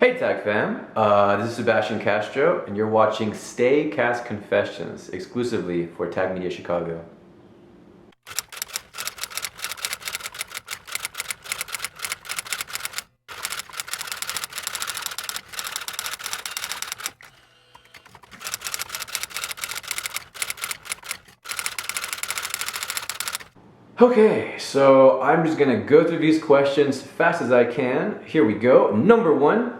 Hey Tag Fam, this is Sebastian Castro and you're watching Stay Cast Confessions exclusively for Tag Media Chicago. Okay, so I'm just gonna go through these questions fast as I can. Here we go. Number one,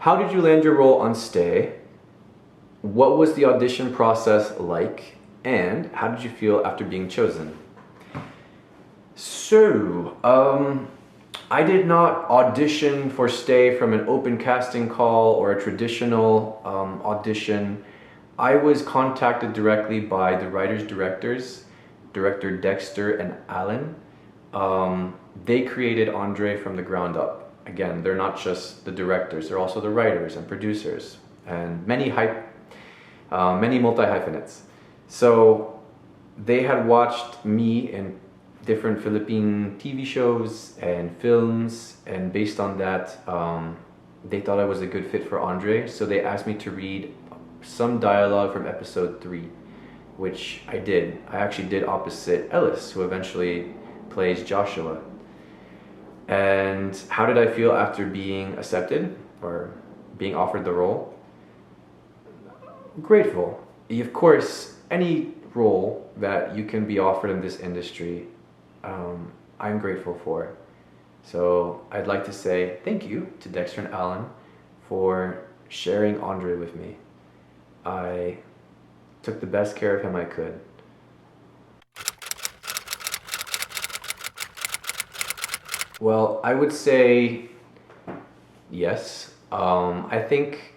how did you land your role on Stay? What was the audition process like? And how did you feel after being chosen? So, I did not audition for Stay from an open casting call or a traditional audition. I was contacted directly by the writers directors, director Dexter and Alan. They created Andre from the ground up. Again, they're not just the directors, they're also the writers and producers and many multi-hyphenates. So they had watched me in different Philippine TV shows and films, and based on that, they thought I was a good fit for Andre, so they asked me to read some dialogue from episode 3, which I did. I actually did opposite Ellis, who eventually plays Joshua. And how did I feel after being accepted or being offered the role? Grateful. Of course, any role that you can be offered in this industry, I'm grateful for. So I'd like to say thank you to Dexter and Alan for sharing Andre with me. I took the best care of him I could. Well, I would say yes. I think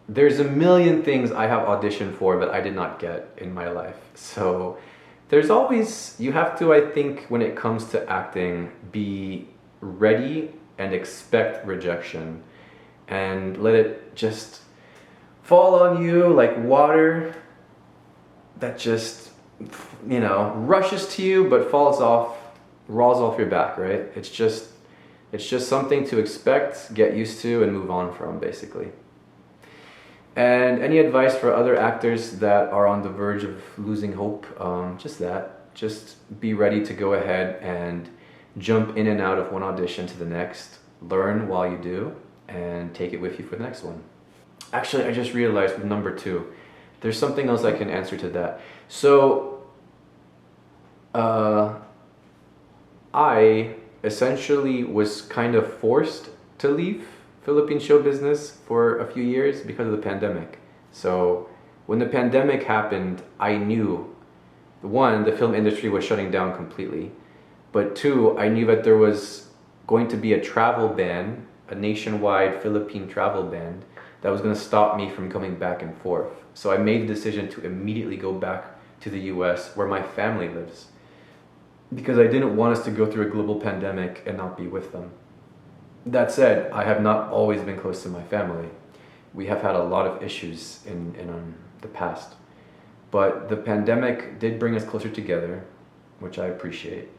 there's a million things I have auditioned for but I did not get in my life. So there's always, you have to, I think, when it comes to acting, be ready and expect rejection and let it just fall on you like water that just, rushes to you but rolls off your back, right? It's just something to expect, get used to, and move on from, basically. And any advice for other actors that are on the verge of losing hope? Just be ready to go ahead and jump in and out of one audition to the next, learn while you do, and take it with you for the next one. Actually, I just realized with number 2, there's something else I can answer to that. So, I essentially was kind of forced to leave Philippine show business for a few years because of the pandemic. So when the pandemic happened, I knew, 1, the film industry was shutting down completely, but 2, I knew that there was going to be a travel ban, a nationwide Philippine travel ban, that was going to stop me from coming back and forth. So I made the decision to immediately go back to the US where my family lives, because I didn't want us to go through a global pandemic and not be with them. That said, I have not always been close to my family. We have had a lot of issues in the past. But the pandemic did bring us closer together, which I appreciate.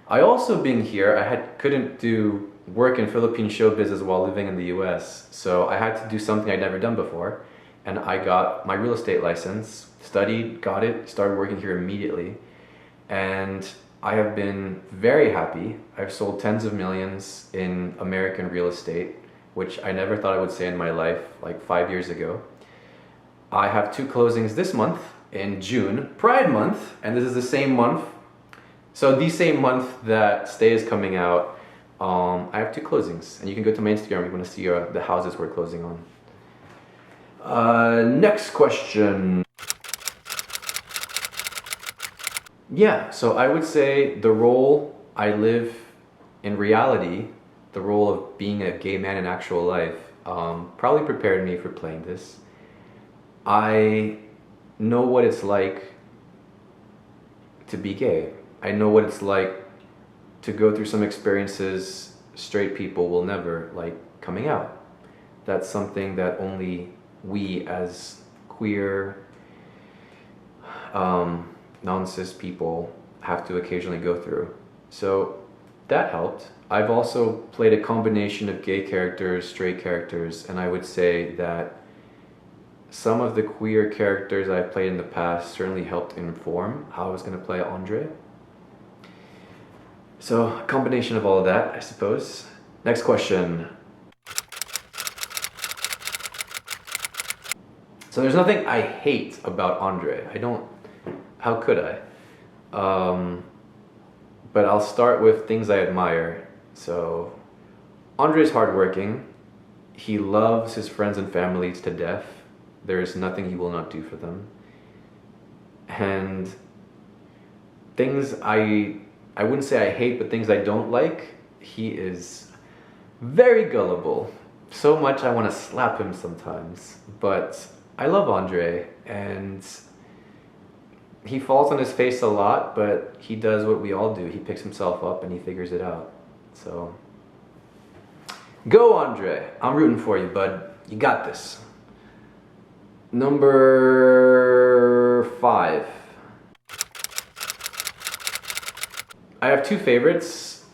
I also, being here, couldn't do work in Philippine show business while living in the US. So I had to do something I'd never done before. And I got my real estate license, studied, got it, started working here immediately. And I have been very happy. I've sold tens of millions in American real estate, which I never thought I would say in my life, like 5 years ago. I have 2 closings this month in June, Pride Month, and this is the same month. So the same month that Stay is coming out, I have 2 closings, and you can go to my Instagram if you want to see the houses we're closing on. Next question. Yeah, so I would say the role I live in reality, the role of being a gay man in actual life, probably prepared me for playing this. I know what it's like to be gay. I know what it's like to go through some experiences straight people will never, like coming out. That's something that only we as queer, non-cis people have to occasionally go through. So that helped. I've also played a combination of gay characters, straight characters, and I would say that some of the queer characters I've played in the past certainly helped inform how I was going to play Andre. So, a combination of all of that, I suppose. Next question. So there's nothing I hate about Andre. I don't, how could I? But I'll start with things I admire. So, Andre's hardworking. He loves his friends and families to death. There is nothing he will not do for them. And things I wouldn't say I hate, but things I don't like, he is very gullible. So much I want to slap him sometimes. But I love Andre, and he falls on his face a lot, but he does what we all do. He picks himself up and he figures it out. So, go Andre! I'm rooting for you, bud. You got this. Number 5. I have 2 favorites.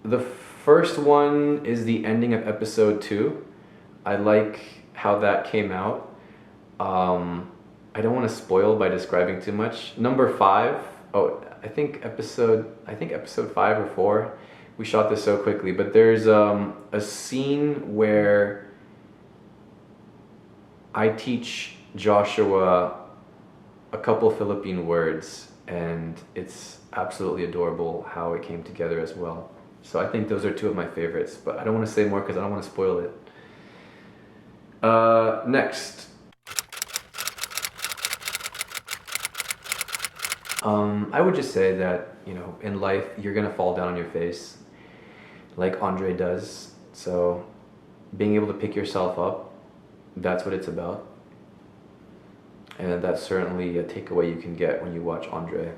The first one is the ending of episode 2. I like how that came out. I don't want to spoil by describing too much. Number 5. Oh, I think episode 5 or 4. We shot this so quickly, but there's a scene where I teach Joshua a couple Philippine words, and it's absolutely adorable how it came together as well. So I think those are 2 of my favorites, but I don't want to say more because I don't want to spoil it. Next. I would just say that, you know, in life, you're gonna fall down on your face, like Andre does. So, being able to pick yourself up, that's what it's about. And that's certainly a takeaway you can get when you watch Andre.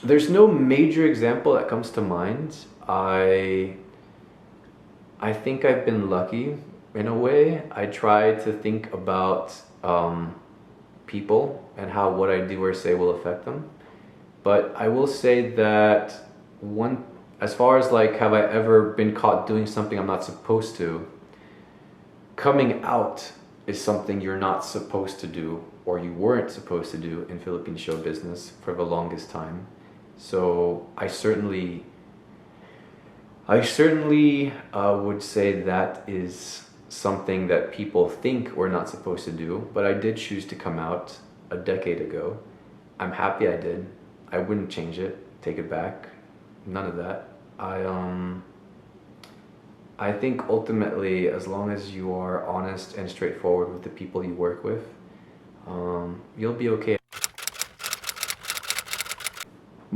There's no major example that comes to mind. I think I've been lucky in a way. I try to think about people and how what I do or say will affect them. But I will say that as far as like, have I ever been caught doing something I'm not supposed to, coming out is something you're not supposed to do, or you weren't supposed to do in Philippine show business for the longest time. So I certainly would say that is something that people think we're not supposed to do, but I did choose to come out a decade ago. I'm happy I did. I wouldn't change it, take it back, none of that. I think ultimately, as long as you are honest and straightforward with the people you work with, you'll be okay.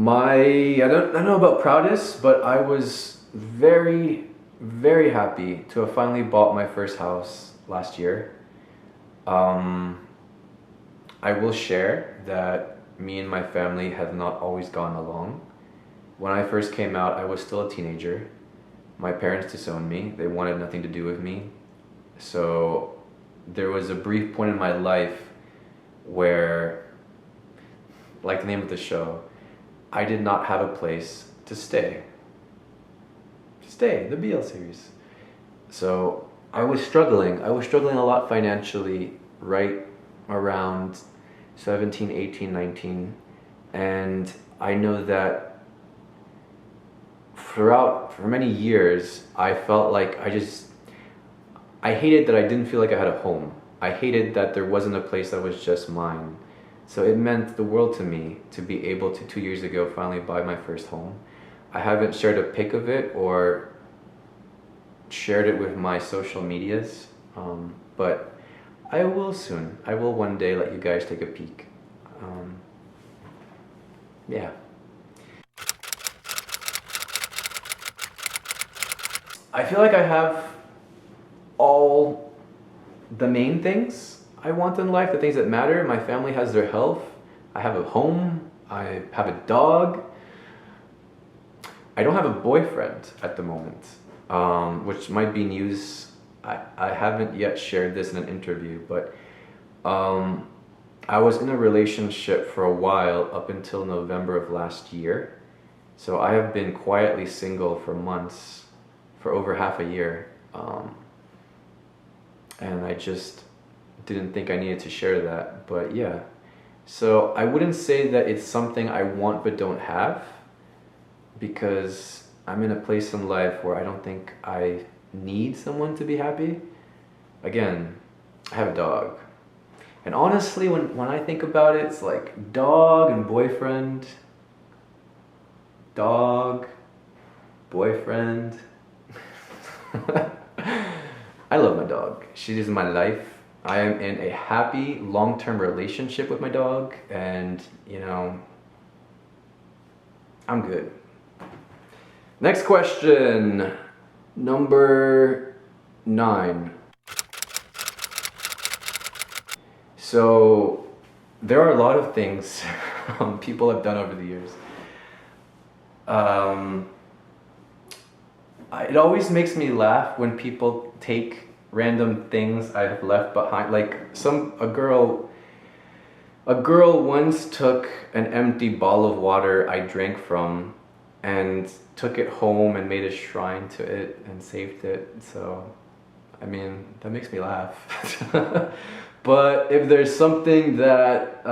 I don't know about proudest, but I was very, very happy to have finally bought my first house last year. I will share that me and my family have not always gone along. When I first came out, I was still a teenager. My parents disowned me. They wanted nothing to do with me. So there was a brief point in my life where, like the name of the show, I did not have a place to stay. The BL series. So I was struggling a lot financially right around 17, 18, 19. And I know that for many years, I felt like I hated that I didn't feel like I had a home. I hated that there wasn't a place that was just mine. So it meant the world to me to be able to 2 years ago finally buy my first home. I haven't shared a pic of it or shared it with my social medias, but I will soon. I will one day let you guys take a peek. Yeah. I feel like I have all the main things I want in life, the things that matter. My family has their health. I have a home. I have a dog. I don't have a boyfriend at the moment, which might be news. I haven't yet shared this in an interview, but I was in a relationship for a while up until November of last year. So I have been quietly single for months, for over half a year. And I just didn't think I needed to share that, but yeah. So I wouldn't say that it's something I want but don't have, because I'm in a place in life where I don't think I need someone to be happy. Again, I have a dog. And honestly, when I think about it, it's like dog and boyfriend, dog, boyfriend. I love my dog. She is my life. I am in a happy, long-term relationship with my dog, and you know, I'm good. Next question, number 9. So there are a lot of things people have done over the years. It always makes me laugh when people take random things I have left behind. Like a girl once took an empty bottle of water I drank from and took it home and made a shrine to it and saved it. So, I mean, that makes me laugh. But if there's something that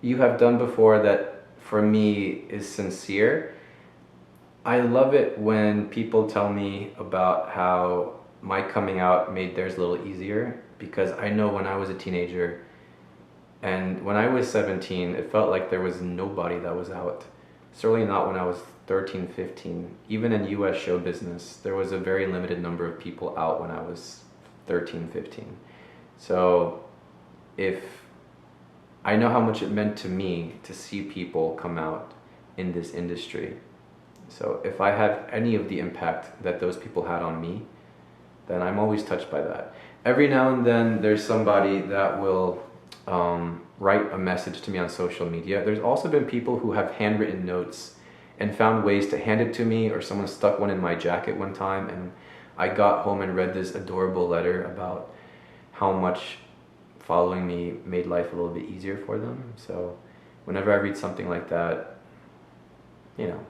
you have done before that for me is sincere, I love it when people tell me about how my coming out made theirs a little easier, because I know when I was a teenager and when I was 17, it felt like there was nobody that was out. Certainly not when I was 13, 15. Even in US show business, there was a very limited number of people out when I was 13, 15. So if I know how much it meant to me to see people come out in this industry. So if I have any of the impact that those people had on me, then I'm always touched by that. Every now and then there's somebody that will write a message to me on social media. There's also been people who have handwritten notes and found ways to hand it to me, or someone stuck one in my jacket one time and I got home and read this adorable letter about how much following me made life a little bit easier for them. So whenever I read something like that, you know,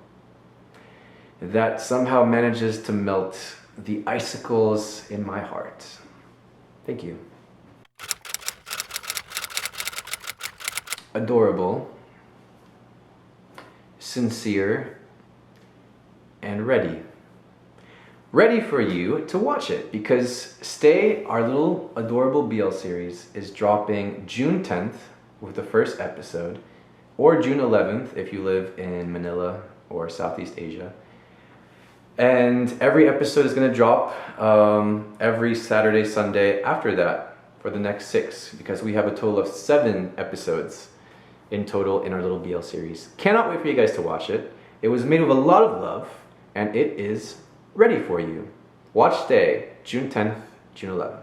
that somehow manages to melt the icicles in my heart. Thank you. Adorable, sincere, and ready. Ready for you to watch it, because Stay, our little adorable BL series, is dropping June 10th with the first episode, or June 11th if you live in Manila or Southeast Asia. And every episode is going to drop every Saturday, Sunday after that for the next 6, because we have a total of 7 episodes in total in our little BL series. Cannot wait for you guys to watch it. It was made with a lot of love, and it is ready for you. Watch Stay, June 10th, June 11th.